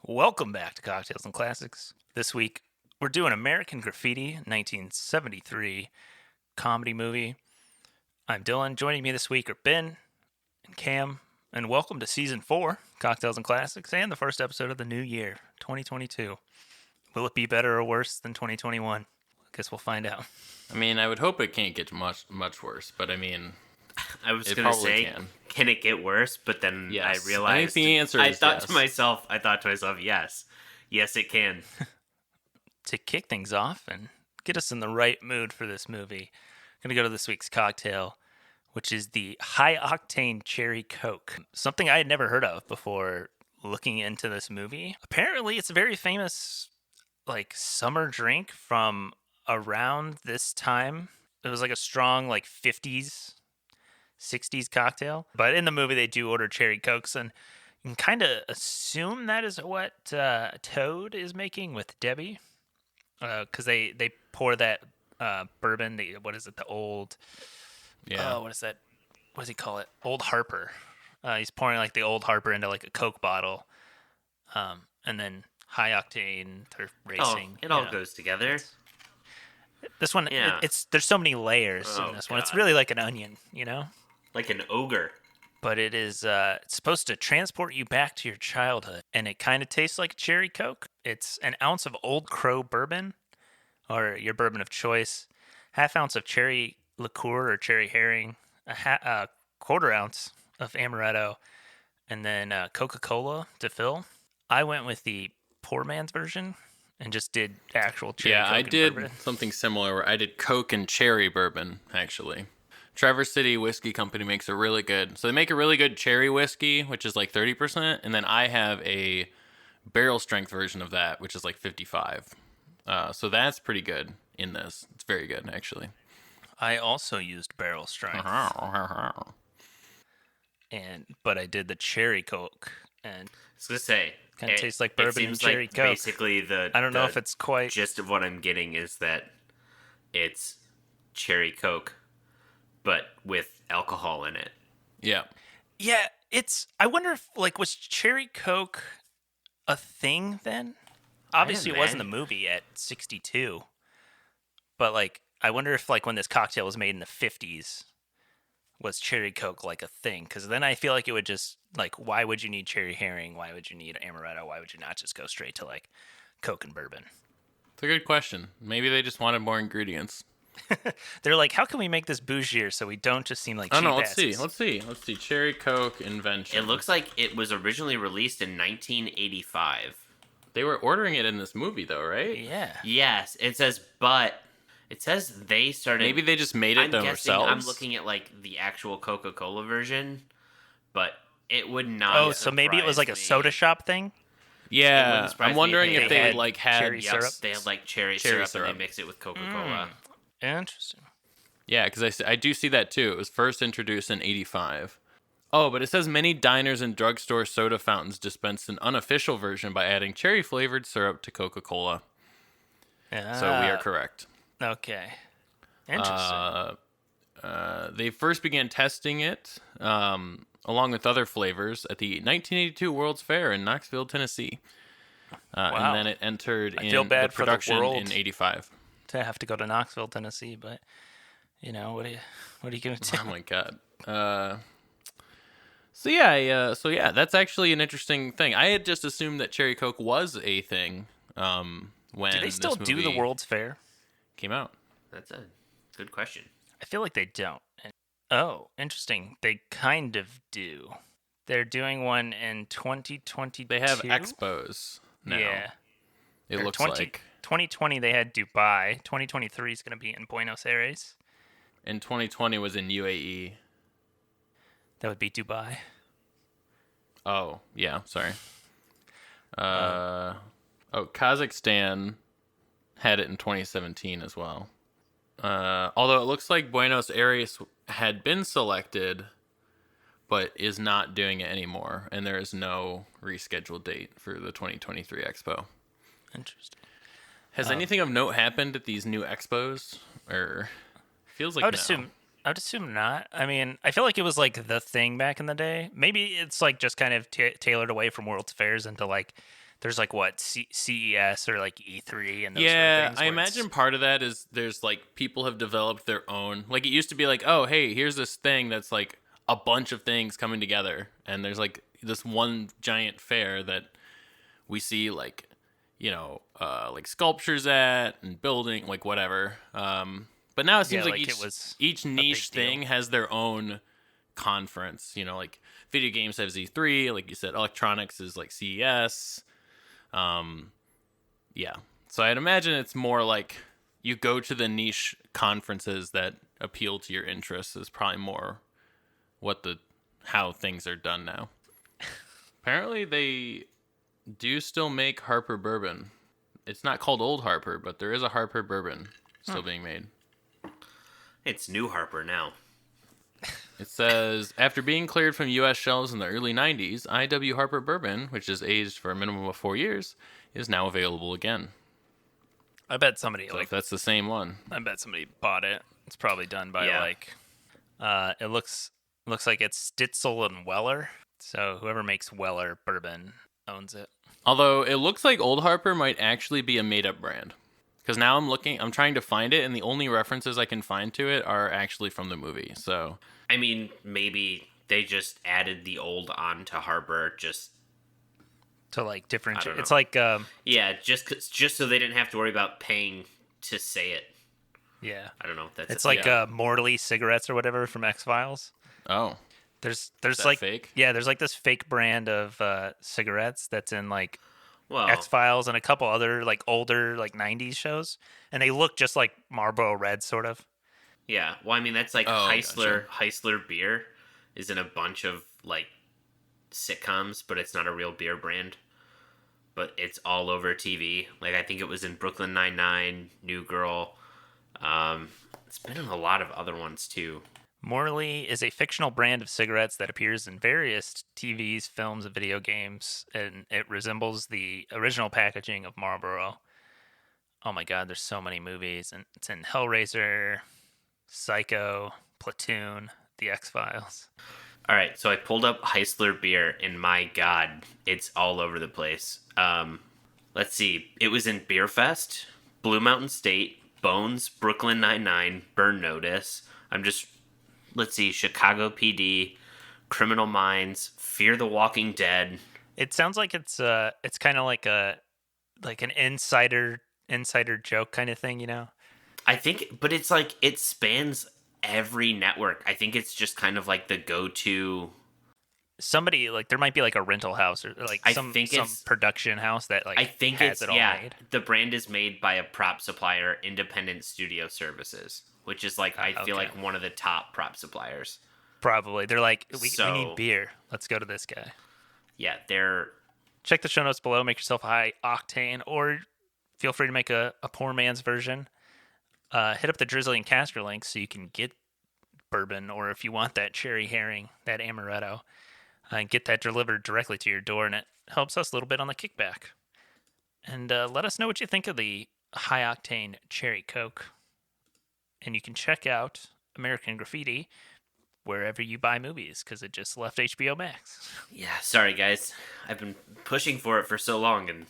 Welcome back to Cocktails and Classics. This week, we're doing American Graffiti, 1973 comedy movie. I'm Dylan. Joining me this week are Ben and Cam, and welcome to Season 4, Cocktails and Classics, and the first episode of the new year, 2022. Will it be better or worse than 2021? I guess we'll find out. I mean, I would hope it can't get much worse, but I mean, I was it going to probably say, can it get worse? But then Yes. I realized. I think the answer is I thought yes. to myself, yes. Yes, it can. To kick things off and get us in the right mood for this movie, I'm going to go to this week's cocktail, which is the Hi-Octane Cherry Coke. Something I had never heard of before looking into this movie. Apparently, it's a very famous, summer drink from around this time. It was like a strong, 50s, 60s cocktail. But in the movie, they do order cherry Cokes, and you can kind of assume that is what Toad is making with Debbie. Because they pour that bourbon, what is it, the old... Yeah. what is that? What does he call it? Old Harper. He's pouring the Old Harper into a Coke bottle, and then Hi-Octane. They're racing. It all goes together. This one, Yeah. there's so many layers in this one. It's really like an onion, Like an ogre. But it is it's supposed to transport you back to your childhood, and it kind of tastes like cherry Coke. It's an ounce of Old Crow bourbon, or your bourbon of choice, half ounce of cherry liqueur or cherry herring, a quarter ounce of amaretto, and then Coca-Cola to fill. I went with the poor man's version and just did actual cherry Coke I and did bourbon. something similar where I did Coke and cherry bourbon, actually. Traverse City Whiskey Company makes a really good... So they make a really good cherry whiskey, which is 30%, and then I have a barrel strength version of that, which is 55. So that's pretty good in this. It's very good, actually. I also used barrel strength, but I did the cherry Coke, and I was going to say. kind of tastes like bourbon and cherry Coke. Basically, I don't know if it's quite... gist of what I'm getting is that it's cherry Coke, but with alcohol in it. Yeah. Yeah, I wonder if, was cherry Coke a thing then? Obviously, it wasn't the movie at 62. But, I wonder if, when this cocktail was made in the 50s, was cherry Coke, a thing? Because then I feel like it would just, why would you need cherry herring? Why would you need amaretto? Why would you not just go straight to, Coke and bourbon? It's a good question. Maybe they just wanted more ingredients. They're like, how can we make this bougier so we don't just seem like cheap Let's see. Cherry Coke invention. It looks like it was originally released in 1985. They were ordering it in this movie, though, right? Yeah. Yes, it says they started... Maybe they just made it themselves. I'm looking at, the actual Coca-Cola version, but it would not... Oh, so maybe it was a soda shop thing? Yeah, I'm wondering if they had had cherry Yes, syrup? they had cherry syrup and they mix it with Coca-Cola. Interesting. Yeah, because I do see that too. It was first introduced in 85. Oh, but it says many diners and drugstore soda fountains dispensed an unofficial version by adding cherry-flavored syrup to Coca-Cola. So we are correct. Okay. Interesting. They first began testing it along with other flavors at the 1982 World's Fair in Knoxville, Tennessee. Wow. And then it entered I feel bad the for the production world. in 85. To have to go to Knoxville, Tennessee, but what are you gonna do? Oh my god. So yeah, that's actually an interesting thing. I had just assumed that cherry Coke was a thing. When do they still this do the movie World's Fair? came out? That's a good question. I feel like they don't. Oh, interesting. They kind of do. They're doing one in 2022. They have expos now. Yeah. It looks 2020 they had Dubai. 2023 is going to be in Buenos Aires. And 2020 was in UAE. That would be Dubai. Oh, yeah, sorry. Kazakhstan had it in 2017 as well. Although it looks like Buenos Aires had been selected, but is not doing it anymore, and there is no rescheduled date for the 2023 Expo. Interesting. Has anything of note happened at these new expos? Or feels like I would assume not. I mean, I feel like it was the thing back in the day. Maybe it's just kind of tailored away from World's Fairs into there's like what CES or like E3 and those sort of Yeah, things. I Where it's, imagine part of that is there's like people have developed their own. Like it used to be like, oh, hey, here's this thing that's like a bunch of things coming together, and there's like this one giant fair that we see like, like sculptures at and building like whatever. But now it seems yeah, like like it was each a big niche deal. thing has their own conference. Like video games have Z3, like you said, electronics is like CES. Yeah. So I'd imagine it's more like you go to the niche conferences that appeal to your interests is probably more how things are done now. Apparently they do still make Harper bourbon. It's not called Old Harper, but there is a Harper bourbon still being made. It's New Harper now. It says, after being cleared from U.S. shelves in the early 90s, I.W. Harper bourbon, which is aged for a minimum of 4 years, is now available again. I bet somebody So if that's the same one. I bet somebody bought it. It's probably done by Yeah. it looks like it's Stitzel and Weller. So whoever makes Weller bourbon owns it. Although it looks like Old Harper might actually be a made-up brand. Because now I'm trying to find it, and the only references I can find to it are actually from the movie. So I mean, maybe they just added the old on to Harper just To like differentiate. know. It's like yeah, just so they didn't have to worry about paying to say it. yeah. I don't know if that's It's a like thing. Morley cigarettes or whatever from X-Files. oh, There's that like fake? yeah, there's like this fake brand of cigarettes that's in like Well, X-Files and a couple other like older like 90s shows, and they look just like Marlboro Red sort of. yeah. Well, I mean that's like Oh, Heisler. gotcha. Heisler beer is in a bunch of like sitcoms, but it's not a real beer brand. But it's all over TV. Like I think it was in Brooklyn Nine-Nine, New Girl. It's been in a lot of other ones too. Morley is a fictional brand of cigarettes that appears in various TVs, films, and video games, and it resembles the original packaging of Marlboro. Oh my god, there's so many movies, and it's in Hellraiser, Psycho, Platoon, The X-Files. All right, so I pulled up Heisler beer, and my God, it's all over the place. Let's see. It was in Beer Fest, Blue Mountain State, Bones, Brooklyn Nine-Nine, Burn Notice. Let's see, Chicago PD, Criminal Minds, Fear the Walking Dead. It sounds like it's kind of like an insider joke kind of thing, you know? I think, but it's like it spans every network. I think it's just kind of like the go-to. Somebody like there might be like a rental house or like I some think it's production house that like I think has it's it all yeah. made. The brand is made by a prop supplier, Independent Studio Services, which is like I feel Okay. like one of the top prop suppliers. Probably. They're like, we need So- beer. Let's go to this guy. Yeah, they're Check the show notes below. Make yourself a Hi-Octane, or feel free to make a poor man's version. Hit up the Drizzly and Castor links so you can get bourbon, or if you want that cherry herring, that amaretto, and get that delivered directly to your door, and it helps us a little bit on the kickback. And let us know what you think of the Hi-Octane Cherry Coke. And you can check out American Graffiti wherever you buy movies, because it just left HBO Max. yeah. Sorry guys, I've been pushing for it for so long, and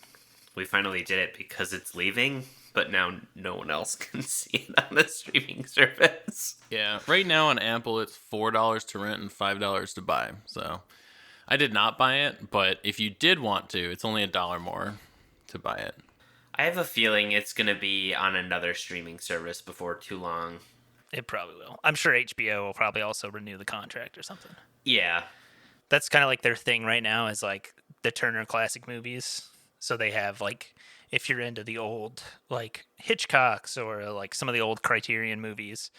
we finally did it because it's leaving. But now no one else can see it on the streaming service. Yeah. Right now on Apple, it's $4 to rent and $5 to buy. So I did not buy it, but if you did want to, it's only $1 more to buy it. I have a feeling it's gonna be on another streaming service before too long. It probably will. I'm sure HBO will probably also renew the contract or something. Yeah, That's kind of like their thing right now is like the Turner Classic Movies. So they have like, if you're into the old like Hitchcocks or like some of the old Criterion movies,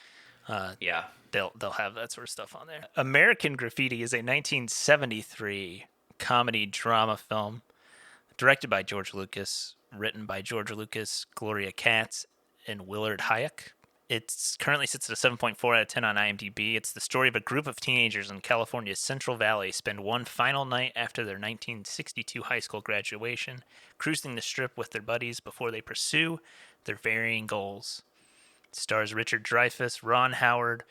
yeah. they'll have that sort of stuff on there. American Graffiti is a 1973 comedy drama film directed by George Lucas, written by George Lucas, Gloria Katz, and Willard Hayek. It currently sits at a 7.4 out of 10 on IMDb. It's the story of a group of teenagers in California's Central Valley spend one final night after their 1962 high school graduation, cruising the strip with their buddies before they pursue their varying goals. It stars Richard Dreyfuss, Ron Howard,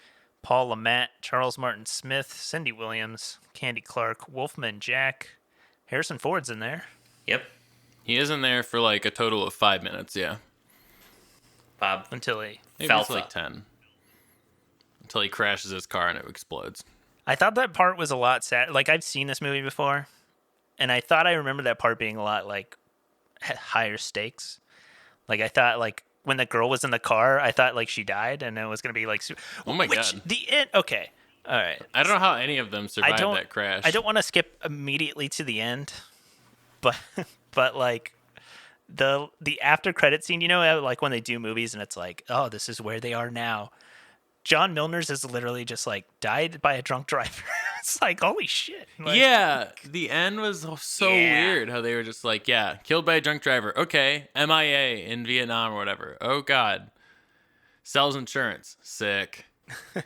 Paul LaMatte, Charles Martin Smith, Cindy Williams, Candy Clark, Wolfman Jack. Harrison Ford's in there. Yep. He is in there for like a total of 5 minutes, yeah. Bob. until he. Maybe it's like 10. Until he crashes his car and it explodes. I thought that part was a lot sad. Like, I've seen this movie before, and I thought I remember that part being a lot like higher stakes. Like, I thought like when the girl was in the car, I thought like she died, and it was gonna be like, Oh my God. the end. Okay, all right. I don't know how any of them survived that crash. I don't want to skip immediately to the end, but but like the after credit scene, you know, like when they do movies and it's like, oh, this is where they are now. John Milner's is literally just like died by a drunk driver. It's like, holy shit. Like, Yeah, the end was so weird how they were just like, yeah, killed by a drunk driver. Okay, MIA in Vietnam or whatever. Oh God, sells insurance. Sick.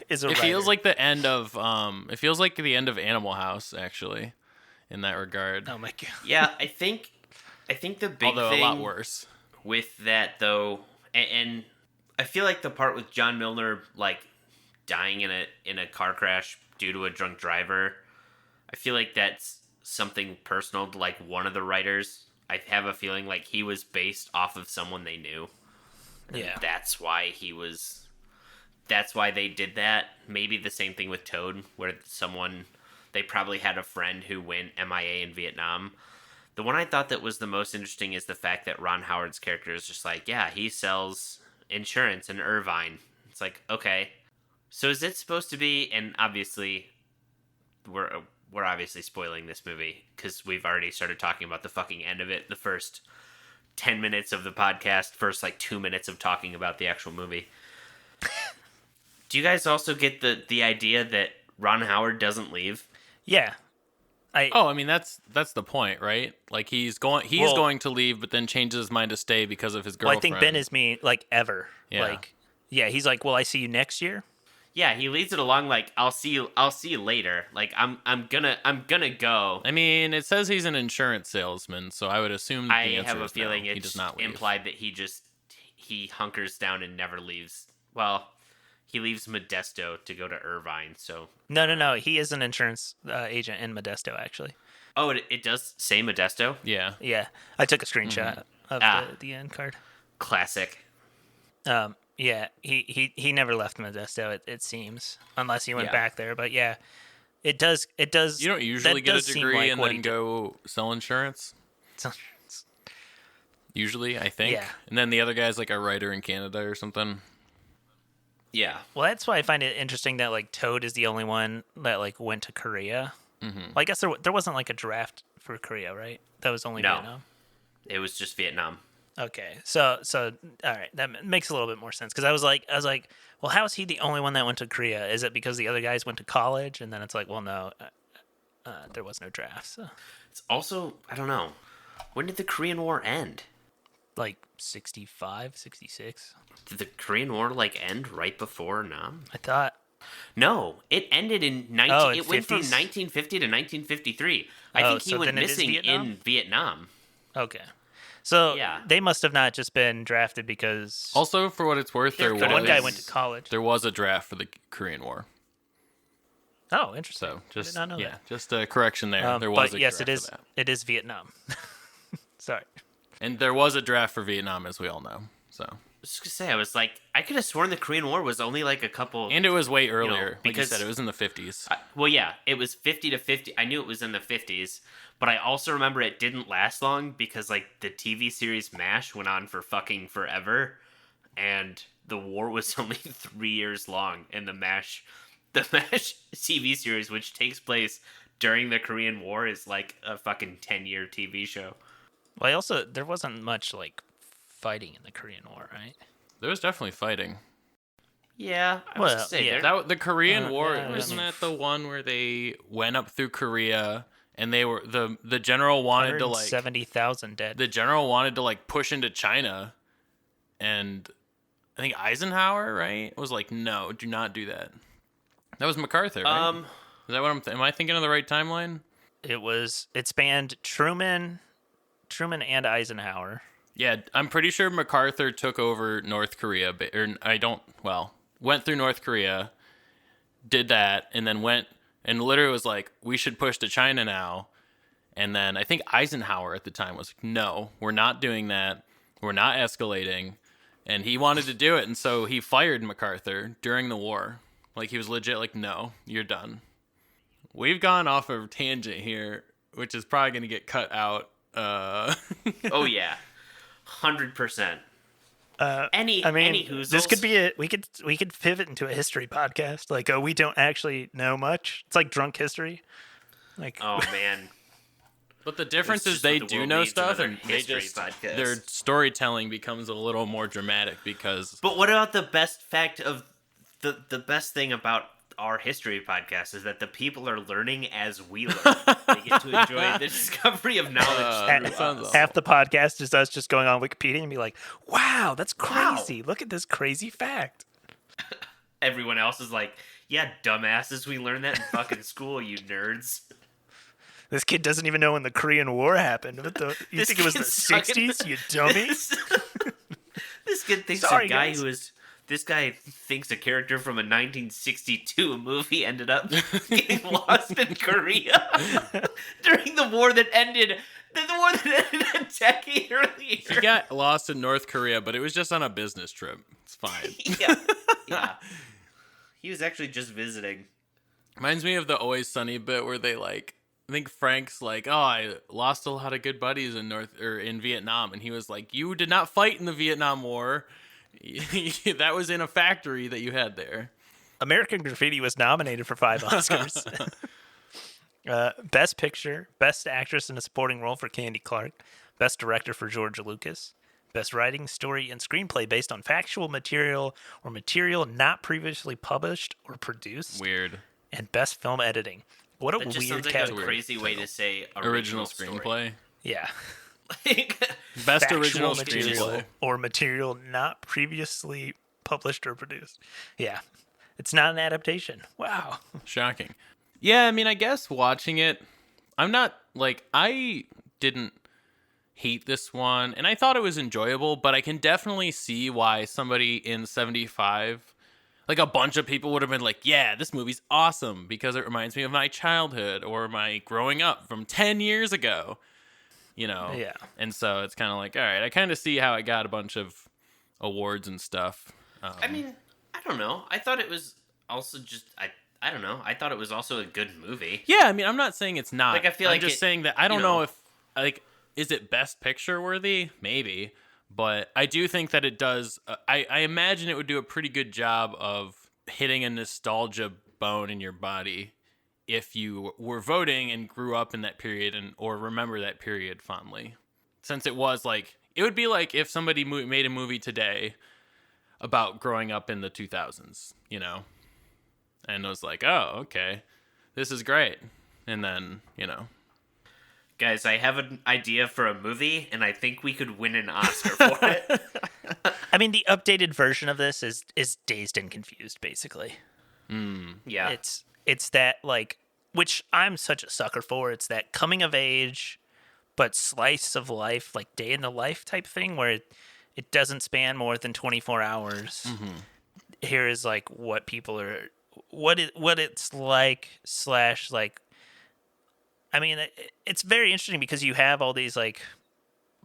is a It writer. feels like the end of Animal House, actually, in that regard. Oh my god. Yeah, I think the big Although thing a lot worse. with that though, and I feel like the part with John Milner like dying in a car crash due to a drunk driver, I feel like that's something personal to like one of the writers. I have a feeling like he was based off of someone they knew. Yeah. That's why they did that. Maybe the same thing with Toad, where they probably had a friend who went MIA in Vietnam. The one I thought that was the most interesting is the fact that Ron Howard's character is just like, yeah, he sells insurance in Irvine. It's like, okay. So is it supposed to be, and obviously we're obviously spoiling this movie because we've already started talking about the fucking end of it. The first 10 minutes of the podcast, first like 2 minutes of talking about the actual movie. Do you guys also get the idea that Ron Howard doesn't leave? Yeah. I mean that's the point, right? Like he's going to leave, but then changes his mind to stay because of his Well, girlfriend. I think Ben is me like ever. Yeah. Like, yeah, he's like, well, I see you next year. Yeah, he leads it along like I'll see you later. Like I'm gonna go. I mean, it says he's an insurance salesman, so I would assume that the I answer have a is feeling no. He it's does not leave. implied that he hunkers down and never leaves. Well, he leaves Modesto to go to Irvine. So No. He is an insurance agent in Modesto, actually. oh, it does say Modesto. Yeah. Yeah, I took a screenshot of the end card. Classic. Yeah, he never left Modesto. It seems, unless he went Yeah. back there. But yeah, it does. You don't usually get a degree and then go sell insurance. Usually, I think. Yeah. And then the other guy's like a writer in Canada or something. Yeah. Well, that's why I find it interesting that like Toad is the only one that like went to Korea. Mm-hmm. Well, I guess there wasn't like a draft for Korea, right? That was only Vietnam. It was just Vietnam. Okay, so all right, that makes a little bit more sense because I was like, well, how is he the only one that went to Korea? Is it because the other guys went to college? And then it's like, well, no, there was no draft. So. It's also, I don't know, when did the Korean War end? Like 65, 66. Did the Korean War like end right before Nam? I thought. No, it ended in it went from 1950 to 1953. I think he went missing in Vietnam. Okay. So Yeah. they must have not just been drafted because Also, for what it's worth, one guy went to college. There was a draft for the Korean War. Oh, interesting. So just I did not know that. just a correction there. There was but a yes, draft it is. for that. It is Vietnam. Sorry. And there was a draft for Vietnam, as we all know. So. I was just gonna say, I was like, I could have sworn the Korean War was only like a couple. And it was way earlier. Like because you said, it was in the 50s. Well, yeah, it was 50 to 50. I knew it was in the 50s, but I also remember it didn't last long because like the TV series MASH went on for fucking forever, and the war was only 3 years long. And the MASH TV series, which takes place during the Korean War, is like a fucking 10-year TV show. Well, there wasn't much like fighting in the Korean War, right? There was definitely fighting. Yeah, I was Well, gonna say yeah. The Korean War, yeah, wasn't that the one where they went up through Korea and they were the general wanted to like 70,000 dead. the general wanted to like push into China, and I think Eisenhower, right, was like, no, do not do that. That was MacArthur, right? Is that what am I thinking of the right timeline? It spanned Truman and Eisenhower. Yeah, I'm pretty sure MacArthur took over North Korea, went through North Korea, did that, and then went and literally was like, we should push to China now. And then I think Eisenhower at the time was like, no, we're not doing that. We're not escalating. And he wanted to do it. And so he fired MacArthur during the war. Like, he was legit like, no, you're done. We've gone off a tangent here, which is probably going to get cut out. Oh, yeah. 100%. Any who's this could be we could pivot into a history podcast. Like, we don't actually know much. It's like drunk history. Like, oh man. But the difference is they do know stuff, and they just their storytelling becomes a little more dramatic because. But what about the best fact of the best thing about our history podcast is that the people are learning as we learn. They get to enjoy the discovery of knowledge. Half the podcast is us just going on Wikipedia and be like, "Wow, that's crazy! Look at this crazy fact." Everyone else is like, "Yeah, dumbasses, we learned that in fucking school, you nerds." This kid doesn't even know when the Korean War happened. You think it was the 60s, you dummy? This kid thinks this guy thinks a character from a 1962 movie ended up getting lost in Korea during the war that ended. The war that ended a decade earlier. He got lost in North Korea, but it was just on a business trip. It's fine. Yeah. He was actually just visiting. Reminds me of the Always Sunny bit where they like. I think Frank's like, oh, I lost a lot of good buddies in Vietnam, and he was like, you did not fight in the Vietnam War. That was in a factory that you had there. American Graffiti was nominated for 5 Oscars. Best Picture, Best Actress in a Supporting Role for Candy Clark, Best Director for George Lucas, Best Writing, Story, and Screenplay based on factual material or material not previously published or produced. Weird. And Best Film Editing. What a that just weird sounds like a crazy way to say original screenplay. Yeah. Best original screenplay or material not previously published or produced. Yeah. It's not an adaptation. Wow. Shocking. Yeah, I mean, I guess watching it, I'm not like I didn't hate this one and I thought it was enjoyable, but I can definitely see why somebody in 75 like a bunch of people would have been like, yeah, this movie's awesome because it reminds me of my childhood or my growing up from 10 years ago, you know? Yeah. And so it's kind of like, all right, I kind of see how it got a bunch of awards and stuff. I mean, I don't know. I thought it was also just, I don't know. I thought it was also a good movie. Yeah, I mean, I'm not saying it's not. Like, I feel I'm like just saying that I don't know if, like, is it Best Picture worthy? Maybe. But I do think that it does. I imagine it would do a pretty good job of hitting a nostalgia bone in your body if you were voting and grew up in that period or remember that period fondly. Since it was like, it would be like if somebody made a movie today about growing up in the 2000s, you know? And it was like, oh, okay, this is great. And then, you know. Guys, I have an idea for a movie, and I think we could win an Oscar for it. I mean, the updated version of this is Dazed and Confused, basically. Yeah. It's that, like, which I'm such a sucker for. It's that coming of age, but slice of life, like day in the life type thing, where it doesn't span more than 24 hours. Mm-hmm. Here is, like, what people are... What it's like / like... I mean, it's very interesting because you have all these like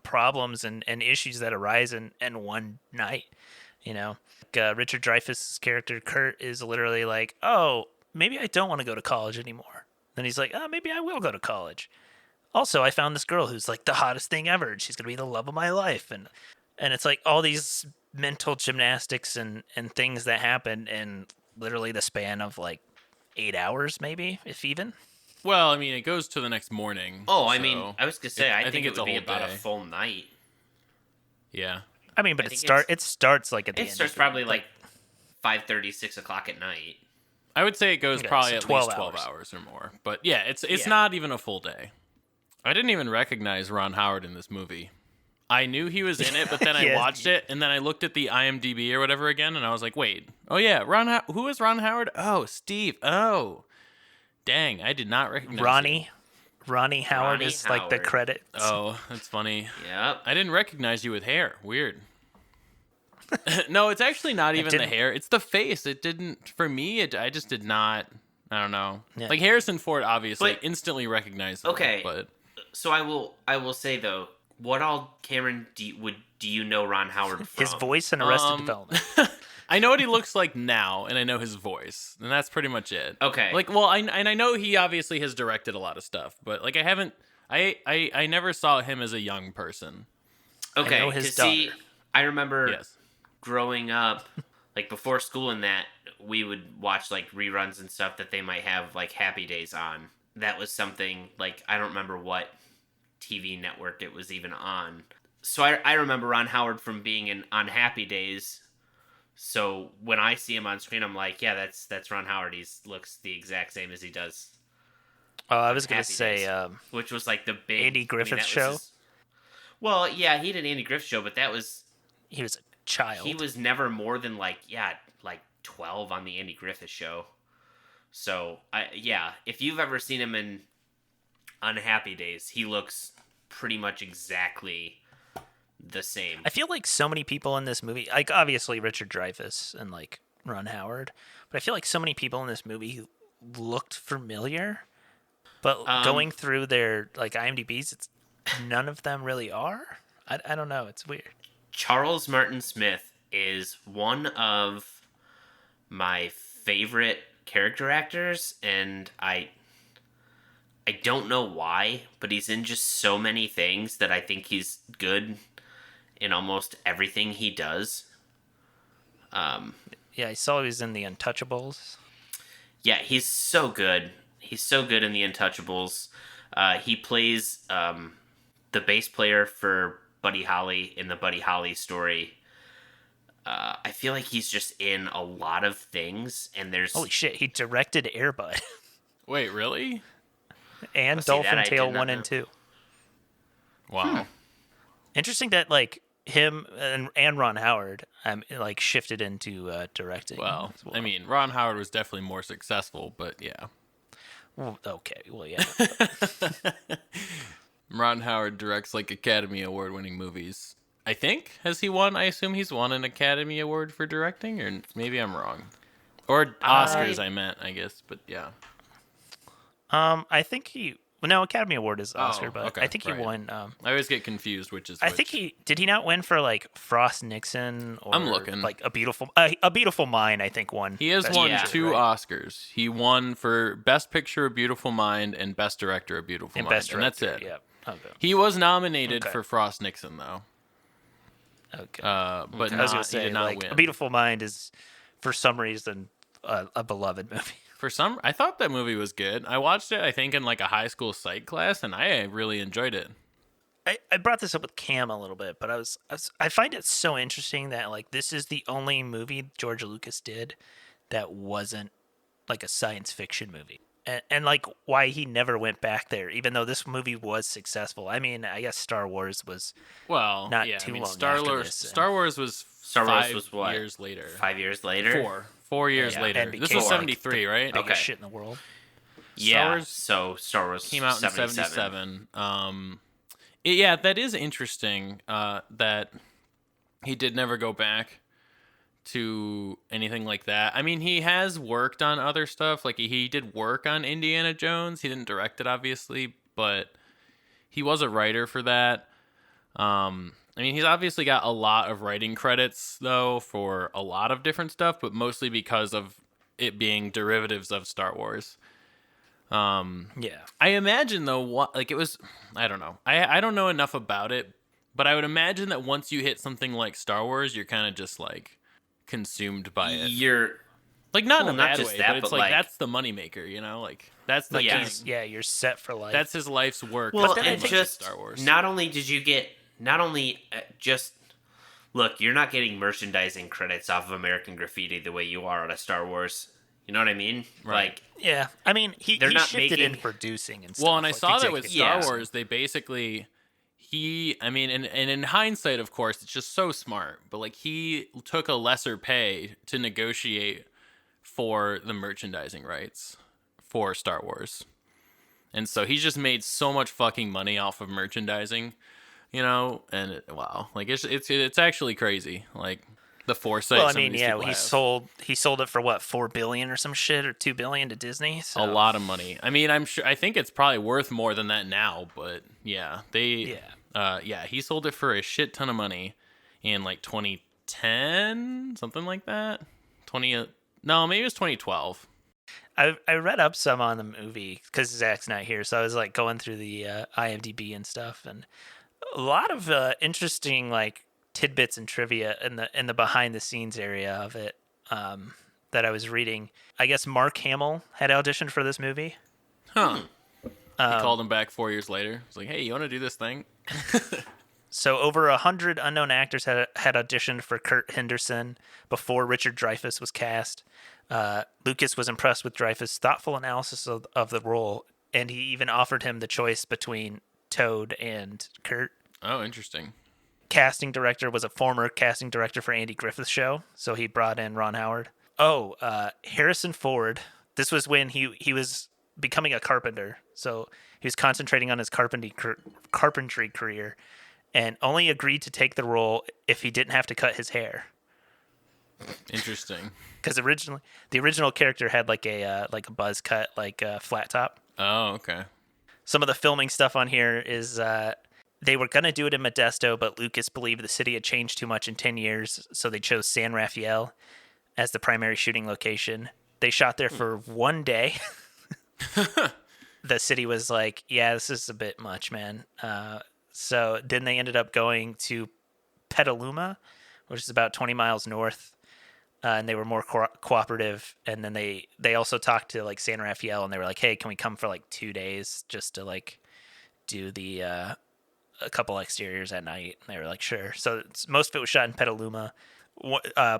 problems and issues that arise in one night, you know. Like, Richard Dreyfuss's character Kurt is literally like, "Oh, maybe I don't want to go to college anymore." Then he's like, "Oh, maybe I will go to college." Also, I found this girl who's like the hottest thing ever, and she's gonna be the love of my life, and it's like all these mental gymnastics and things that happen in literally the span of like 8 hours, maybe, if even. Well, I mean, it goes to the next morning. Oh, I mean, I was gonna say, I think it would be about day. a full night. Yeah. I mean, but it starts like at the end. It starts probably like 5:30, 6 o'clock at night. I would say it goes probably at least 12 hours or more. But yeah, it's not even a full day. I didn't even recognize Ron Howard in this movie. I knew he was in it, but then I watched it, and then I looked at the IMDb or whatever again, and I was like, wait, oh yeah, who is Ron Howard? Oh, Steve. Oh. Dang, I did not recognize Ronnie Howard is like the credits. Oh, that's funny. Yep. I didn't recognize you with hair. Weird. No, it's actually not even the hair. It's the face. It didn't, for me, I just did not, I don't know. Yeah. Like Harrison Ford, obviously, instantly recognized him. Okay. But So I will say though, what all, Cameron, do you know Ron Howard from? His voice in Arrested Development. I know what he looks like now, and I know his voice, and that's pretty much it. Okay. Like, well, I know he obviously has directed a lot of stuff, but like I haven't, I never saw him as a young person. Okay, know his 'cause see, daughter. I remember Yes. growing up, like before school and that, we would watch like reruns and stuff that they might have like Happy Days on. That was something like I don't remember what TV network it was even on. So I remember Ron Howard from being on Happy Days. So when I see him on screen, I'm like, yeah, that's Ron Howard. He looks the exact same as he does. I was going to Happy say Days, which was like the big Andy Griffith that was show. Well, yeah, he did Andy Griffith show, but that was He was a child. he was never more than like 12 on the Andy Griffith show. So if you've ever seen him in Unhappy Days, he looks pretty much exactly the same. I feel like so many people in this movie, like obviously Richard Dreyfuss and like Ron Howard, but I feel like so many people in this movie looked familiar. But going through their like IMDb's, none of them really are. I don't know. It's weird. Charles Martin Smith is one of my favorite character actors, and I don't know why, but he's in just so many things that I think he's good in almost everything he does. Yeah, I saw he was in The Untouchables. Yeah, he's so good. He's so good in The Untouchables. He plays the bass player for Buddy Holly in the Buddy Holly story. I feel like he's just in a lot of things, and there's Holy shit, he directed Air Bud Wait, really? and see, that Dolphin I Tale did not 1 know. and 2. Wow. Interesting that like him and Ron Howard like shifted into directing. Well, as well. I mean, Ron Howard was definitely more successful, but yeah. Well, okay, well, yeah. Ron Howard directs like Academy Award-winning movies. I think. Has he won? I assume he's won an Academy Award for directing, or maybe I'm wrong. Or Oscars, I meant, I guess, but yeah. I think Academy Award is Oscar, but okay, I think he right. won. I always get confused which is I which. think did he not win for like Frost Nixon or I'm looking. like a beautiful Mind. I think won. He has Best won Picture, 2 right? Oscars. He won for Best Picture, A Beautiful Mind, and Best Director, A Beautiful And Mind. Best And that's Director, it. Yeah. Okay. He was nominated Okay. for Frost Nixon, though. Okay. But I was not, gonna he say did not like win. A Beautiful Mind is for some reason a beloved movie. I thought that movie was good. I watched it, I think, in like a high school psych class, and I really enjoyed it. I brought this up with Cam a little bit, but I find it so interesting that like this is the only movie George Lucas did that wasn't like a science fiction movie. And like why he never went back there, even though this movie was successful. I mean, I guess Star Wars was Well, not yeah, too I mean, long Star after Wars. this, and- Star Wars was Star Wars 5 was what? years later. 5 years later. 4 years Yeah, later. and This became, was like, 73, right? biggest Okay. shit in the world. Yeah. Wars So Star Wars Came out in 77. Yeah, that is interesting. That he did never go back to anything like that. I mean, he has worked on other stuff. Like he did work on Indiana Jones. He didn't direct it, obviously, but he was a writer for that. I mean, he's obviously got a lot of writing credits though for a lot of different stuff, but mostly because of it being derivatives of Star Wars. Yeah. I imagine though, what like it was, I don't know. I don't know enough about it, but I would imagine that once you hit something like Star Wars, you're kind of just like consumed by it. You're Like not well, in a not bad just way, that, but it's but, like like- that's the moneymaker, you know? Like that's the Like Yeah. thing. you're set for life. That's his life's work. well, That's and pretty much just Star Wars. not only did you get just look, you're not getting merchandising credits off of American Graffiti the way you are on a Star Wars. You know what I mean? Right. Like yeah. I mean, he They're not shifted making- in producing and stuff. Well, and I like saw that with executive Star Yeah. Wars, they basically I mean, and in hindsight, of course, it's just so smart, but like he took a lesser pay to negotiate for the merchandising rights for Star Wars. And so he's just made so much fucking money off of merchandising, you know, and wow, like it's actually crazy. Like The foresight. Well, I some of mean, these yeah, people he have. sold it for what, 4 billion or some shit, or 2 billion to Disney. So A lot of money. I mean, I'm sure. I think it's probably worth more than that now. But yeah, yeah. yeah, he sold it for a shit ton of money in like 2010, something like that. 20. No, maybe it was 2012. I read up some on the movie because Zach's not here, so I was like going through the IMDb and stuff, and a lot of interesting like tidbits and trivia in the behind the scenes area of it that I was reading. I guess Mark Hamill had auditioned for this movie. Huh. He called him back 4 years later. He's like, "Hey, you want to do this thing?" So over 100 unknown actors had auditioned for Kurt Henderson before Richard Dreyfuss was cast. Lucas was impressed with Dreyfuss' thoughtful analysis of the role, and he even offered him the choice between Toad and Kurt. Oh, interesting. Casting director was a former casting director for Andy Griffith's show, so he brought in Ron Howard. Oh, Harrison Ford. This was when he was becoming a carpenter, so he was concentrating on his carpentry career, and only agreed to take the role if he didn't have to cut his hair. Interesting. Because originally, the original character had like a buzz cut, like a flat top. Oh, okay. Some of the filming stuff on here is they were gonna do it in Modesto, but Lucas believed the city had changed too much in 10 years, so they chose San Rafael as the primary shooting location. They shot there for one day. The city was like, "Yeah, this is a bit much, man." So then they ended up going to Petaluma, which is about 20 miles north, and they were more cooperative. And then they also talked to like San Rafael, and they were like, "Hey, can we come for like 2 days just to like do the a couple exteriors at night?" And they were like, "Sure." So most of it was shot in Petaluma.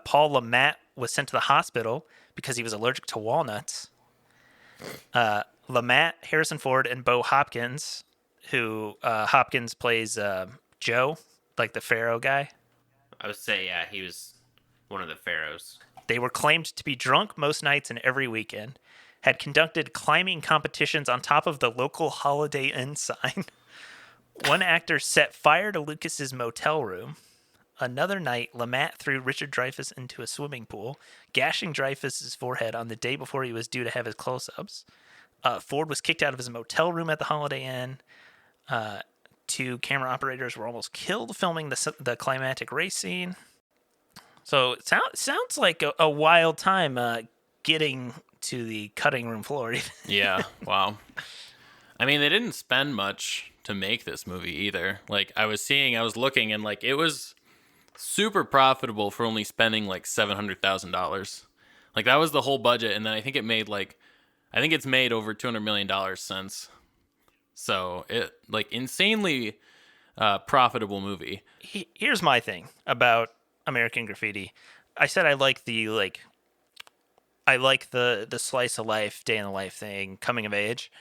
Paul Lamont was sent to the hospital because he was allergic to walnuts. Lamont, Harrison Ford, and Bo Hopkins, who Hopkins plays Joe, like the Pharaoh guy. I would say, yeah, he was one of the pharaohs. They were claimed to be drunk most nights and every weekend, had conducted climbing competitions on top of the local Holiday Inn sign. One actor set fire to Lucas's motel room. Another night, Lamont threw Richard Dreyfuss into a swimming pool, gashing Dreyfuss's forehead on the day before he was due to have his close-ups. Ford was kicked out of his motel room at the Holiday Inn. 2 camera operators were almost killed filming the climactic race scene. So it sounds like a wild time getting to the cutting room floor. Yeah. Wow. I mean, they didn't spend much to make this movie either. Like I was looking, and like it was super profitable for only spending like $700,000. Like that was the whole budget, and then I think it's made over $200 million since. So it like insanely profitable movie. Here's my thing about American Graffiti. I said I like the slice of life, day in the life thing, coming of age.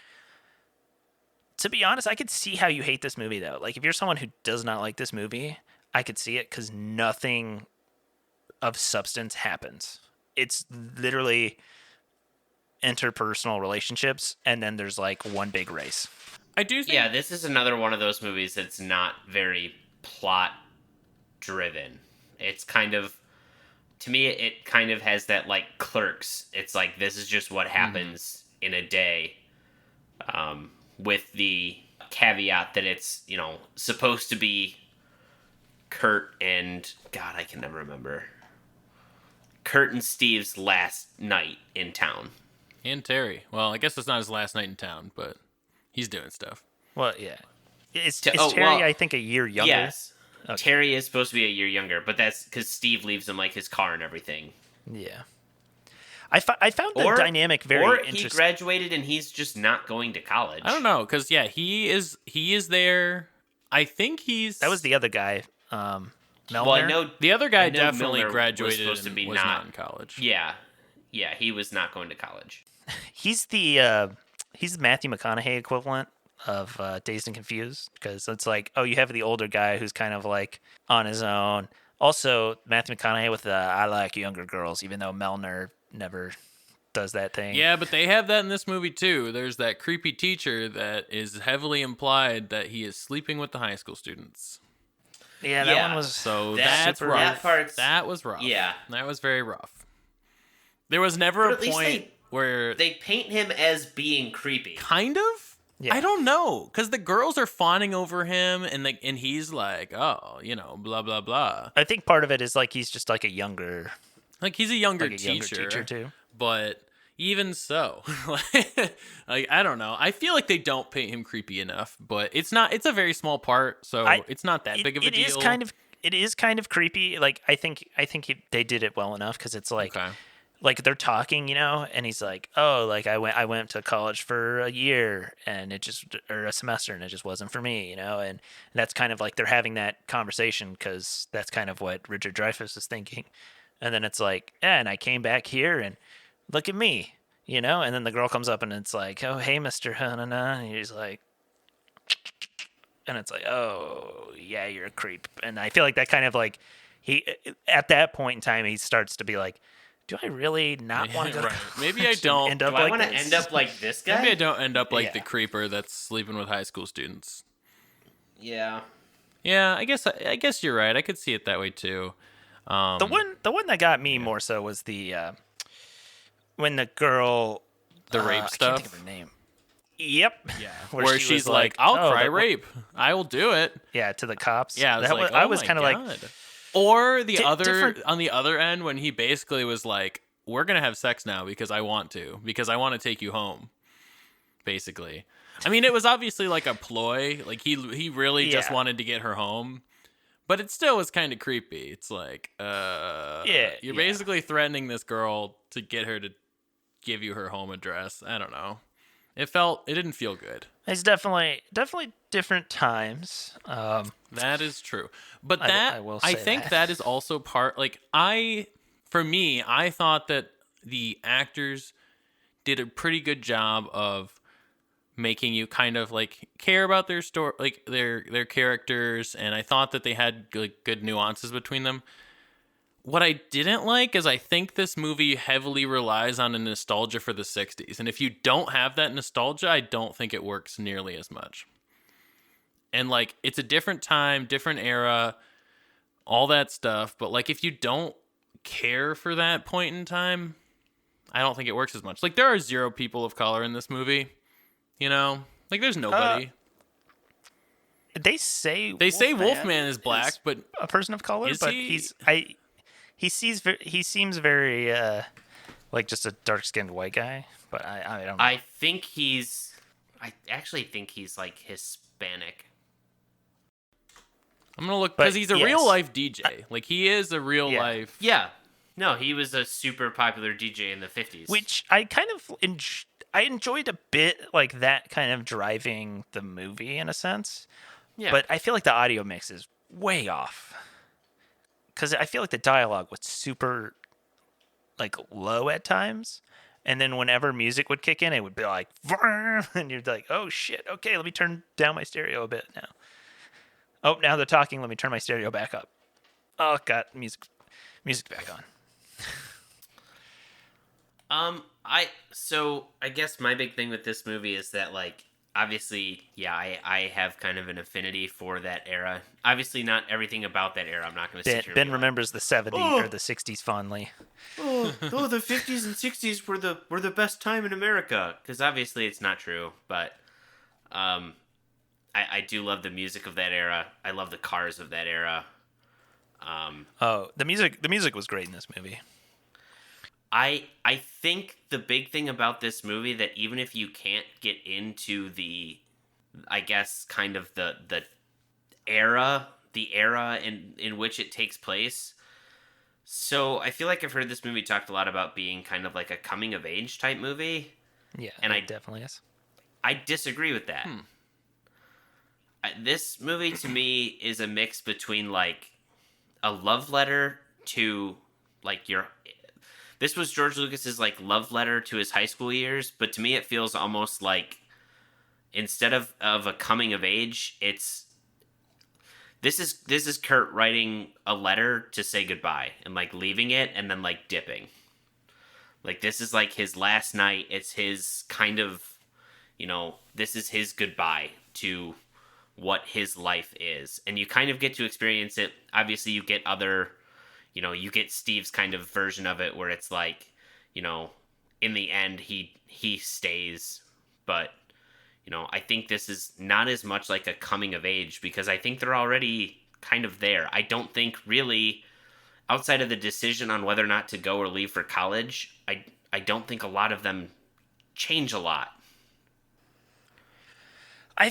To be honest, I could see how you hate this movie though. Like if you're someone who does not like this movie, I could see it because nothing of substance happens. It's literally interpersonal relationships, and then there's like one big race. I do think... Yeah, this is another one of those movies that's not very plot driven. It's kind of, to me, it kind of has that like Clerks. It's like this is just what happens in a day, with the caveat that it's, you know, supposed to be Kurt and God, I can never remember. Kurt and Steve's last night in town. And Terry. Well, I guess it's not his last night in town, but he's doing stuff. Well, yeah. Is Terry, I think, a year younger? Yes. Okay. Terry is supposed to be a year younger, but that's because Steve leaves him like his car and everything. Yeah. I found the dynamic very interesting. Or he graduated and he's just not going to college. I don't know, because yeah, he is there. I think that was the other guy, Melner. Well, I know the other guy definitely Milner graduated was supposed to be was not in college. Yeah, he was not going to college. He's the Matthew McConaughey equivalent of Dazed and Confused, because it's like, oh, you have the older guy who's kind of like on his own. Also, Matthew McConaughey with the I like younger girls, even though Melner never does that thing. Yeah, but they have that in this movie too. There's that creepy teacher that is heavily implied that he is sleeping with the high school students. Yeah, that one was So That- that's super rough. that part's- That was rough. Yeah. That was very rough. There was never But a at least point where they paint him as being creepy. kind of. Yeah. I don't know, because the girls are fawning over him, and he's like, oh, blah blah blah. I think part of it is like he's just like a younger Like he's a younger younger teacher too. But even so, like I don't know. I feel like they don't paint him creepy enough, but it's not. It's a very small part, so it's not that big of a deal. It is kind of creepy. Like I think they did it well enough because it's like Okay. like they're talking, and he's like, oh, like I went to college for a year and or a semester and it just wasn't for me, and that's kind of like they're having that conversation because that's kind of what Richard Dreyfuss is thinking, and then it's like, yeah, and I came back here and look at me, and then the girl comes up and it's like, oh, hey, Mr. Hanana, and he's like, and it's like, oh, yeah, you're a creep, and I feel like that kind of like he at that point in time he starts to be like, do I really not want to go? Right. Maybe I don't. End up Do I like want to this? end up like this guy? Maybe I don't end up like Yeah. the creeper that's sleeping with high school students. Yeah. Yeah, I guess you're right. I could see it that way too. The one that got me more so was the when the girl The rape I can't stuff. think of her name. Yep. Yeah, Where where she she's was like, like, "I'll "Oh, cry that- rape. I will do it." Yeah, to the cops. Yeah, I was kind of like, or the other different- on the other end when he basically was like, "We're gonna have sex now because I want to take you home." Basically, I mean, it was obviously like a ploy. Like he really just Yeah. wanted to get her home, but it still was kind of creepy. It's like, you're basically threatening this girl to get her to give you her home address. I don't know. It didn't feel good. it's definitely different times. That is true. But I will say think that. that is also part, like, for me, I thought that the actors did a pretty good job of making you kind of like care about their story, like their characters, and I thought that they had good nuances between them. What I didn't like is I think this movie heavily relies on a nostalgia for the 60s. And if you don't have that nostalgia, I don't think it works nearly as much. And like, it's a different time, different era, all that stuff. But like, if you don't care for that point in time, I don't think it works as much. Like, there are 0 people of color in this movie, Like, there's nobody. They say Wolfman is black, but a person of color, is but he? he seems very like just a dark-skinned white guy, but I don't know. I actually think he's like Hispanic. I'm going to look, But because he's a yes. real life DJ. Like, he is a real Yeah. life. Yeah. No, he was a super popular DJ in the 50s. Which I kind of I enjoyed a bit, like that kind of driving the movie in a sense. yeah. But I feel like the audio mix is way off. Because I feel like the dialogue was super, like, low at times. And then whenever music would kick in, it would be like, "Vrr," and you're like, oh shit, okay, let me turn down my stereo a bit now. Oh, now they're talking, let me turn my stereo back up. Oh, got music back on. I guess my big thing with this movie is that, like, obviously, yeah, I have kind of an affinity for that era. Obviously, not everything about that era. I'm not going to sit here. Ben and be like, remembers the 70s or the 60s fondly. oh, the 50s and 60s were the best time in America. Because obviously it's not true, but I do love the music of that era. I love the cars of that era. Oh, the music was great in this movie. I think the big thing about this movie that even if you can't get into the, I guess, kind of the era in which it takes place. So I feel like I've heard this movie talked a lot about being kind of like a coming of age type movie. Yeah, And it definitely is. I disagree with that. This movie to me is a mix between like a love letter to like this was George Lucas's like love letter to his high school years, but to me it feels almost like instead of a coming of age, this is Kurt writing a letter to say goodbye and like leaving it and then like dipping. Like this is like his last night. It's his kind of, this is his goodbye to what his life is. And you kind of get to experience it. Obviously, you get other, you get Steve's kind of version of it where it's like, in the end, he stays. But, I think this is not as much like a coming of age because I think they're already kind of there. I don't think really, outside of the decision on whether or not to go or leave for college, I don't think a lot of them change a lot. I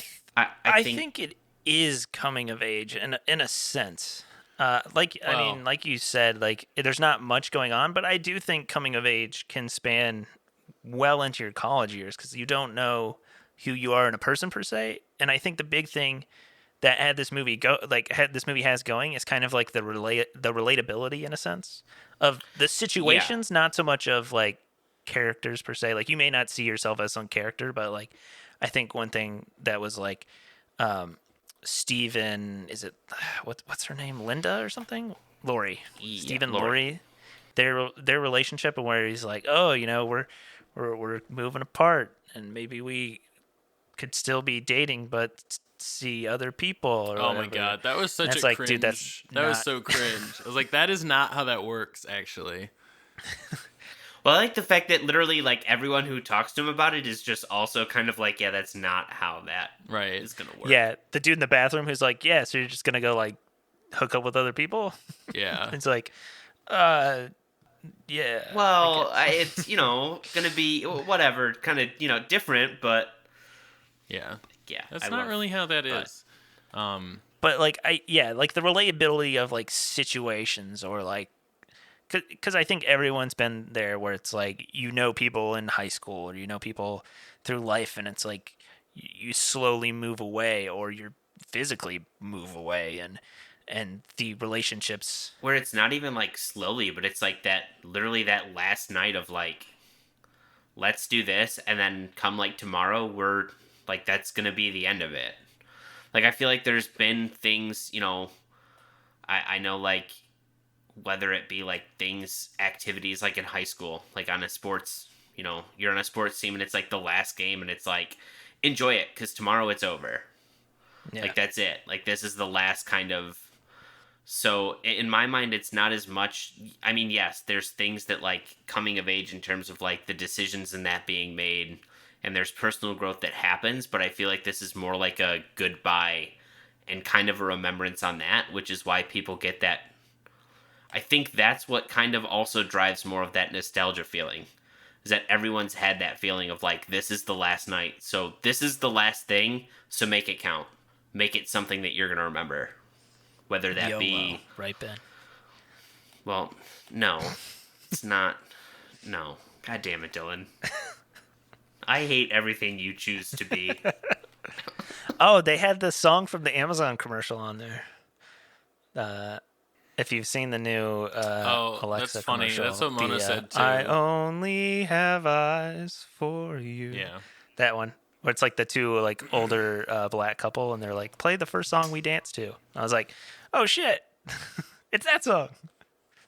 think it is coming of age in a sense. Like you said, like there's not much going on, but I do think coming of age can span well into your college years because you don't know who you are in a person per se. And I think the big thing that had this movie has going is kind of like the relatability in a sense of the Yeah. situations, not so much of like characters per se. Like you may not see yourself as some character, but like I think one thing that was like Steven, is it what's her name? Linda or something? Lori. Yeah, Steven Lori. Lori. Their relationship and where he's like, "Oh, we're moving apart and maybe we could still be dating but see other people or Oh my whatever." god, that was And such it's a like, dude, that's cringe. That was not so cringe. I was like, that is not how that works, actually. Well, I like the fact that literally, like, everyone who talks to him about it is just also kind of like, yeah, that's not how that Right. is gonna work. Yeah, the dude in the bathroom who's like, "Yeah, so you're just going to go like hook up with other people?" Yeah. It's like, uh yeah, I Well, guess. it's, gonna be whatever, kind of, different, but Yeah. yeah, That's I not love. really how that but- is. But like like the relatability of like situations or like because I think everyone's been there where it's like people in high school or people through life and it's like you slowly move away or you physically move away and the relationships. Where it's not even like slowly, but it's like that, literally that last night of like, let's do this, and then come like tomorrow, we're like, that's gonna be the end of it. Like, I feel like there's been things, I know, like, whether it be like things, activities like in high school, like on a sports, you're on a sports team and it's like the last game and it's like, enjoy it because tomorrow it's over. Yeah. Like, that's it. Like, this is the last kind of. So, in my mind, it's not as much. I mean, yes, there's things that like coming of age in terms of like the decisions and that being made, and there's personal growth that happens, but I feel like this is more like a goodbye and kind of a remembrance on that, which is why people get that. I think that's what kind of also drives more of that nostalgia feeling. Is that everyone's had that feeling of like, this is the last night, so this is the last thing, so make it count. Make it something that you're going to remember. Whether that YOLO, be. right, Ben? Well, no. It's not. No. God damn it, Dylan. I hate everything you choose to be. Oh, they had the song from the Amazon commercial on there. If you've seen the new Alexa that's funny. commercial, That's what Mona said, too. I only have eyes for you. Yeah. That one. Where it's like the two like older black couple, and they're like, "Play the first song we danced to." I was like, "Oh shit, it's that song."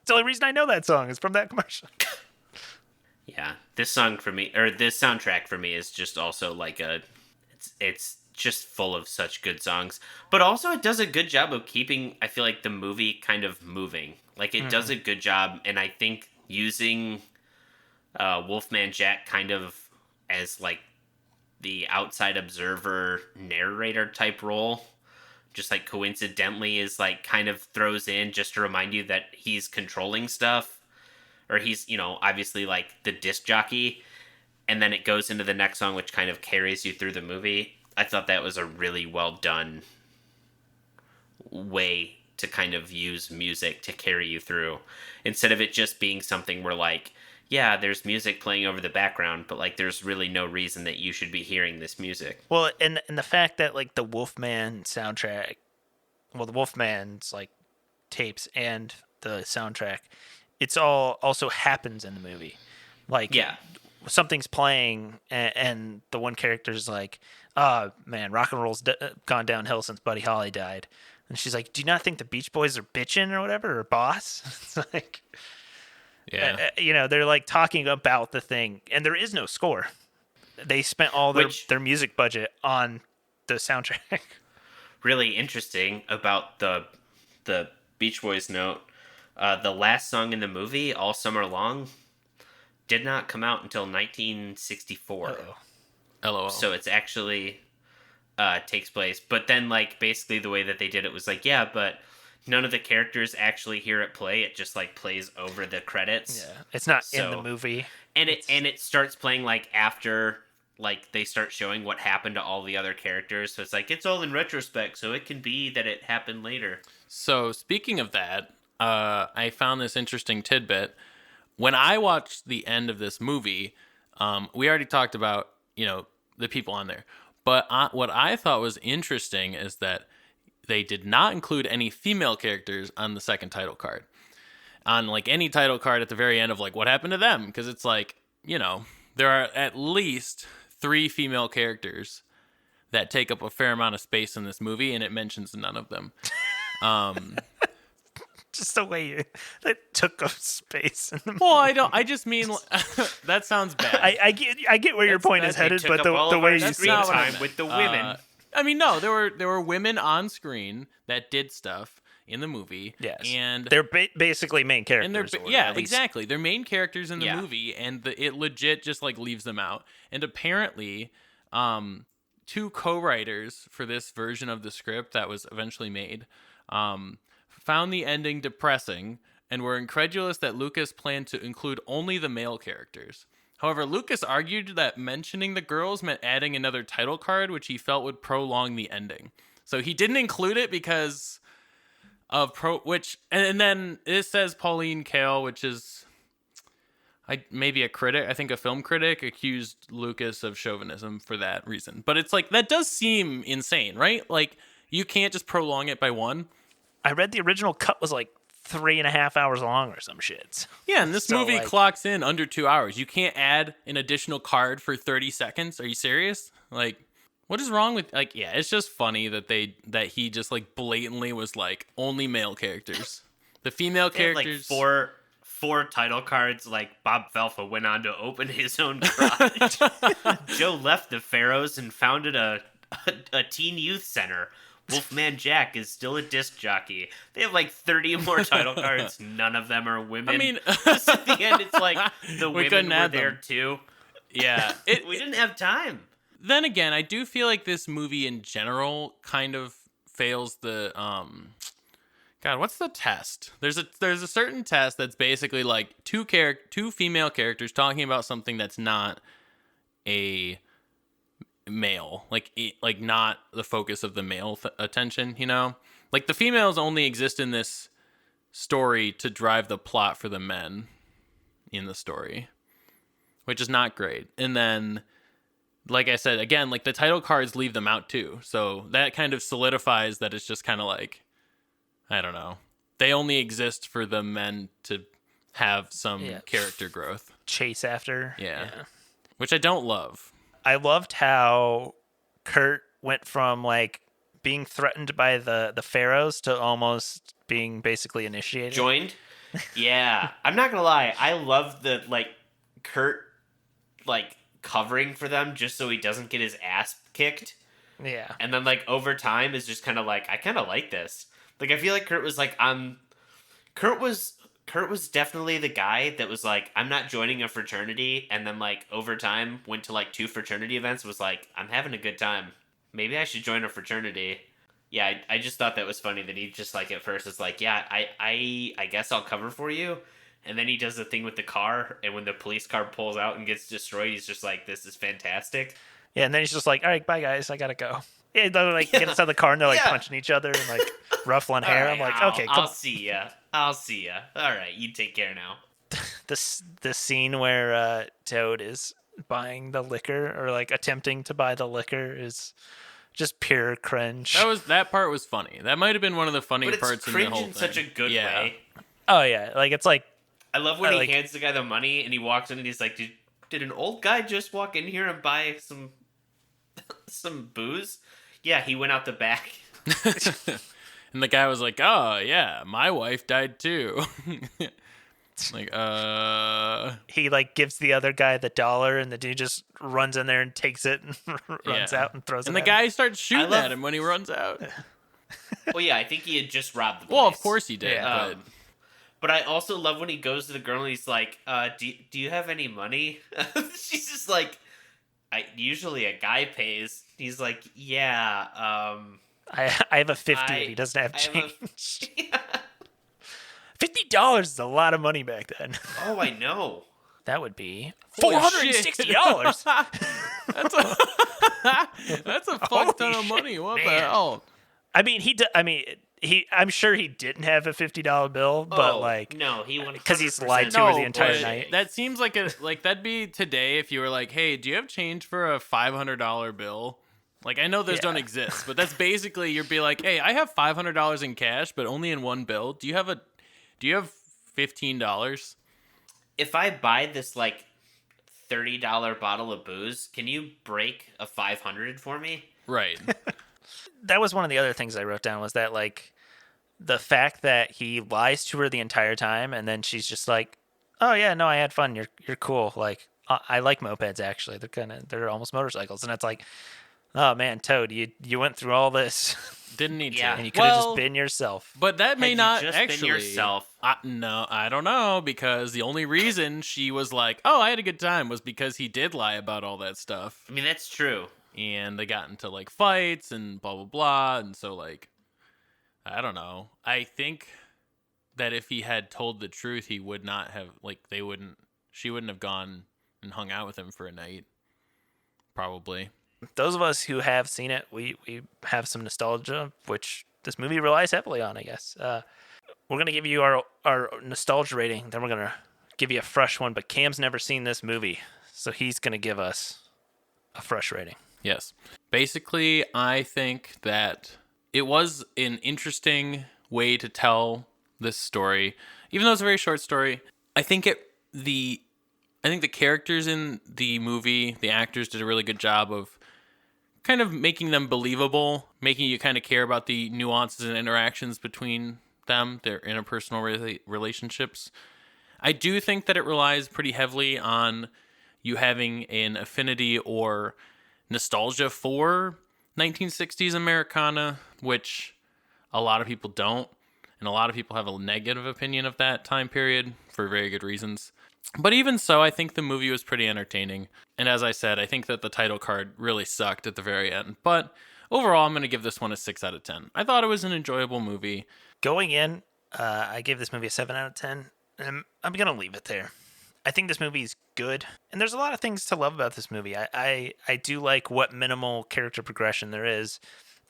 It's the only reason I know that song is from that commercial. Yeah. This song for me, or this soundtrack for me, is just also like a. It's just full of such good songs. But also, it does a good job of keeping, I feel like, the movie kind of moving. Like, it does a good job, and I think using Wolfman Jack kind of as like the outside observer narrator type role just like coincidentally is like kind of throws in just to remind you that he's controlling stuff or he's obviously like the disc jockey, and then it goes into the next song which kind of carries you through the movie. I thought that was a really well done way to kind of use music to carry you through instead of it just being something where like, yeah, there's music playing over the background, but like there's really no reason that you should be hearing this music. Well, and the fact that like the Wolfman soundtrack, well, the Wolfman's like tapes and the soundtrack, it's all also happens in the movie. Like, Yeah. something's playing, and the one character's like, "Oh man, rock and roll's gone downhill since Buddy Holly died," and she's like, "Do you not think the Beach Boys are bitching or whatever, or boss?" It's like, Yeah. they're like talking about the thing, and there is no score. They spent all Which- their music budget on the soundtrack. really interesting about the Beach Boys note, the last song in the movie, All Summer Long, did not come out until 1964. Uh-oh. LOL. So it's actually takes place. But then, like, basically the way that they did it was like, yeah, but none of the characters actually hear it play. It just like plays over the credits. Yeah, it's not in So- the movie. And it starts playing like after like they start showing what happened to all the other characters. So it's like it's all in retrospect. So it can be that it happened later. So speaking of that, I found this interesting tidbit. When I watched the end of this movie, we already talked about, the people on there. But what I thought was interesting is that they did not include any female characters on the second title card. On like any title card at the very end of like what happened to them, because it's like, there are at least 3 female characters that take up a fair amount of space in this movie, and it mentions none of them. Just the way that took up space in the movie. Well, I just mean that sounds bad. I get where your point is headed, but the way you that's say not it. what I meant. With the women. I mean, no, there were women on screen that did stuff in the movie. Yes, and they're basically main characters. and they're at least. exactly, they're main characters in the Yeah. movie, and it legit just like leaves them out. And apparently, 2 co-writers for this version of the script that was eventually made, found the ending depressing and were incredulous that Lucas planned to include only the male characters. However, Lucas argued that mentioning the girls meant adding another title card, which he felt would prolong the ending. So he didn't include it because of and then it says Pauline Kael, which is maybe a critic, I think a film critic, accused Lucas of chauvinism for that reason. But it's like, that does seem insane, right? Like, you can't just prolong it by 1. I read the original cut was like 3.5 hours long or some shit. Yeah, and this So, movie like- clocks in under 2 hours. You can't add an additional card for 30 seconds. Are you serious? Like, what is wrong with, like, yeah, it's just funny that he just like blatantly was like only male characters. The female They had, characters. like four title cards. Like Bob Felfa went on to open his own garage. Joe left the Pharaohs and founded a teen youth center. Wolfman Jack is still a disc jockey. They have like 30 more title cards. None of them are women. I mean, just at the end, it's like the We women couldn't were add there them. too. Yeah. We didn't have time. Then again, I do feel like this movie in general kind of fails the God, what's the test? There's a certain test that's basically like two female characters talking about something that's not a male, like not the focus of the male attention, Like the females only exist in this story to drive the plot for the men in the story, which is not great. And then, like I said, again, like the title cards leave them out too. So that kind of solidifies that it's just kind of like, I don't know. They only exist for the men to have some character growth. Chase after. Yeah. Which I don't love. I loved how Kurt went from like being threatened by the pharaohs to almost being basically initiated. Joined? Yeah. I'm not gonna lie, I love the like Kurt like covering for them just so he doesn't get his ass kicked. Yeah. And then like over time is just kind of like I kind of like this. Like I feel like Kurt was like Kurt was definitely the guy that was like I'm not joining a fraternity, and then like over time went to like 2 fraternity events, was like I'm having a good time. Maybe I should join a fraternity. Yeah, I just thought that was funny that he just like at first is like, yeah, I guess I'll cover for you. And then he does the thing with the car, and when the police car pulls out and gets destroyed, he's just like, this is fantastic. Yeah, and then he's just like, all right, bye guys, I gotta go. Yeah, they're like get inside the car and they're like punching each other and like ruffling hair. All right, I'm like, okay, I'll see ya. I'll see ya. All right, you take care now. the scene where Toad is buying the liquor or like attempting to buy the liquor is just pure cringe. That part was funny. That might have been one of the funnier But it's parts in the cringe whole in thing. such a good way. Oh yeah, like it's like I love when he like- hands the guy the money and he walks in and he's like, did an old guy just walk in here and buy some booze? Yeah, he went out the back. And the guy was like, "Oh yeah, my wife died too." Like, he like gives the other guy the $1 and the dude just runs in there and takes it and runs out and throws it. And the at him. guy starts shooting love- at him when he runs out. Well, yeah, I think he had just robbed the place. Well, of course he did, Yeah. But I also love when he goes to the girl and he's like, do you have any money? She's just like, usually a guy pays. He's like, yeah, I have a 50 and he doesn't have I have change. Yeah. $50 is a lot of money back then. Oh, I know. That would be Holy $460. That's a fuck ton of shit, money. What the man. hell? I mean, I'm sure he didn't have a $50 bill, but like, no, he because he's lied to her the entire but night. That seems like that'd be today if you were like, hey, do you have change for a $500 bill? Like, I know those don't exist, but that's basically you'd be like, hey, I have $500 in cash, but only in one bill. Do you have $15? If I buy this like $30 bottle of booze, can you break a 500 for me? Right. That was one of the other things I wrote down was that like the fact that he lies to her the entire time and then she's just like, oh yeah, no, I had fun. You're cool. Like I like mopeds actually. They're almost motorcycles, and it's like, oh man, Toad, you went through all this. Didn't need Yeah. to. And you could have just been yourself. But that may Had you not just been actually. yourself. No, I don't know, because the only reason she was like, "Oh, I had a good time," was because he did lie about all that stuff, I mean, that's true. and they got into like fights and blah blah blah, and so like, I don't know. I think that if he had told the truth, he would not have she wouldn't have gone and hung out with him for a night. Probably. Those of us who have seen it, we have some nostalgia, which this movie relies heavily on, I guess. We're going to give you our nostalgia rating, then we're going to give you a fresh one, but Cam's never seen this movie, so he's going to give us a fresh rating. Yes. Basically, I think that it was an interesting way to tell this story, even though it's a very short story. I think the characters in the movie, the actors did a really good job of kind of making them believable, making you kind of care about the nuances and interactions between them, their interpersonal relationships. I do think that it relies pretty heavily on you having an affinity or nostalgia for 1960s Americana, which a lot of people don't, and a lot of people have a negative opinion of that time period for very good reasons. But even so, I think the movie was pretty entertaining. And as I said, I think that the title card really sucked at the very end. But overall, I'm going to give this one a 6 out of 10. I thought it was an enjoyable movie. Going in, I gave this movie a 7 out of 10, and I'm going to leave it there. I think this movie is good, and there's a lot of things to love about this movie. I do like what minimal character progression there is.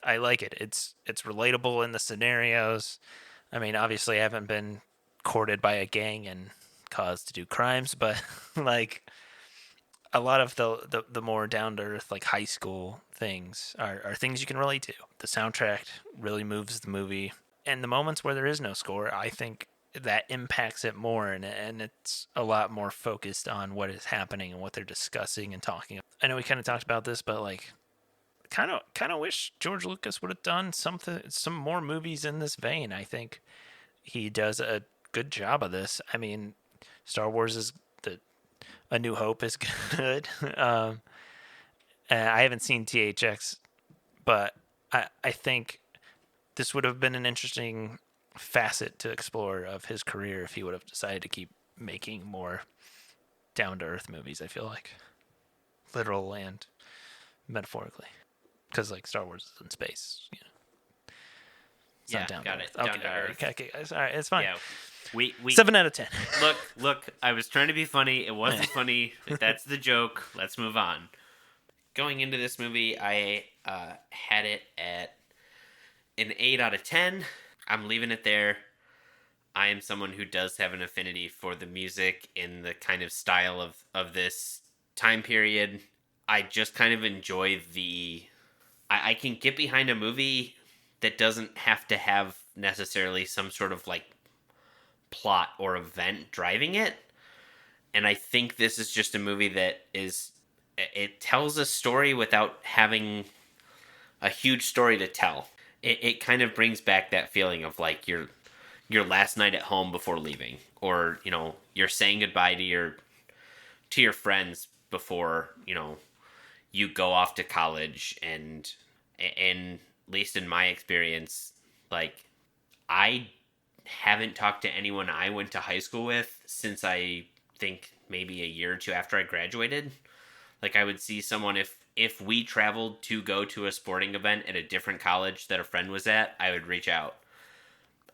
I like it. It's relatable in the scenarios. I mean, obviously, I haven't been courted by a gang and caused to do crimes, but like a lot of the more down to earth like high school things are things you can relate to. The soundtrack really moves the movie, and the moments where there is no score, I think that impacts it more, and it's a lot more focused on what is happening and what they're discussing and talking. I know we kind of talked about this, but like kind of wish George Lucas would have done some more movies in this vein. I think he does a good job of this. I mean, Star Wars is A New Hope is good. And I haven't seen THX, but I think this would have been an interesting facet to explore of his career if he would have decided to keep making more down to earth movies. I feel like literal and metaphorically, because like Star Wars is in space. It's not down got to it. earth. Down to earth. Okay, guys. All right, it's fine. Yeah. We 7 out of 10. look. I was trying to be funny. It wasn't funny. That's the joke. Let's move on. Going into this movie, I had it at an 8 out of 10. I'm leaving it there. I am someone who does have an affinity for the music in the kind of style of this time period. I just kind of enjoy I can get behind a movie that doesn't have to have necessarily some sort of like plot or event driving it. And I think this is just a movie that it tells a story without having a huge story to tell. It kind of brings back that feeling of like your last night at home before leaving, or you're saying goodbye to your friends before you go off to college. And at least in my experience, Like, I haven't talked to anyone I went to high school with since I think maybe a year or two after I graduated. Like, I would see someone if we traveled to go to a sporting event at a different college that a friend was at, I would reach out.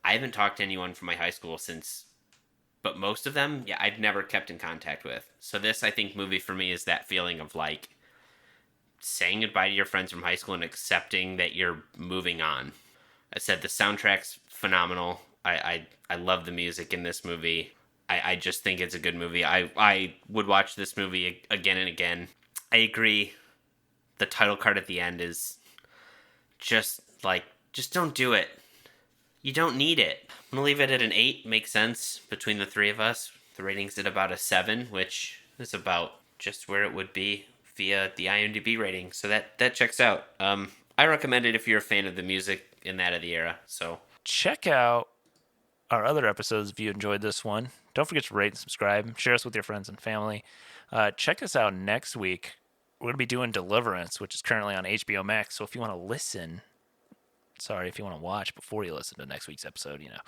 I haven't talked to anyone from my high school since, but most of them, yeah, I've never kept in contact with. So this, I think, movie for me is that feeling of like saying goodbye to your friends from high school and accepting that you're moving on. I said the soundtrack's phenomenal. I love the music in this movie. I just think it's a good movie. I would watch this movie again and again. I agree. The title card at the end is just like, just don't do it. You don't need it. I'm gonna leave it at an 8. Makes sense between the three of us. The rating's at about a 7, which is about just where it would be via the IMDb rating. So that checks out. I recommend it if you're a fan of the music in that of the era. So Check out our other episodes if you enjoyed this one. Don't forget to rate and subscribe. Share us with your friends and family. Check us out next week. We're going to be doing Deliverance, which is currently on HBO Max. So if you want to listen, if you want to watch before you listen to next week's episode, you know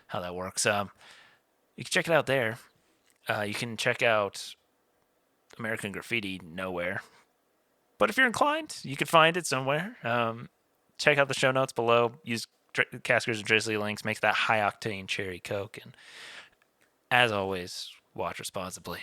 how that works. You can check it out there. You can check out American Graffiti nowhere. But if you're inclined, you can find it somewhere. Check out the show notes below. Use Caskers and Drizzly links. Make that Hi-Octane cherry Coke. And as always, watch responsibly.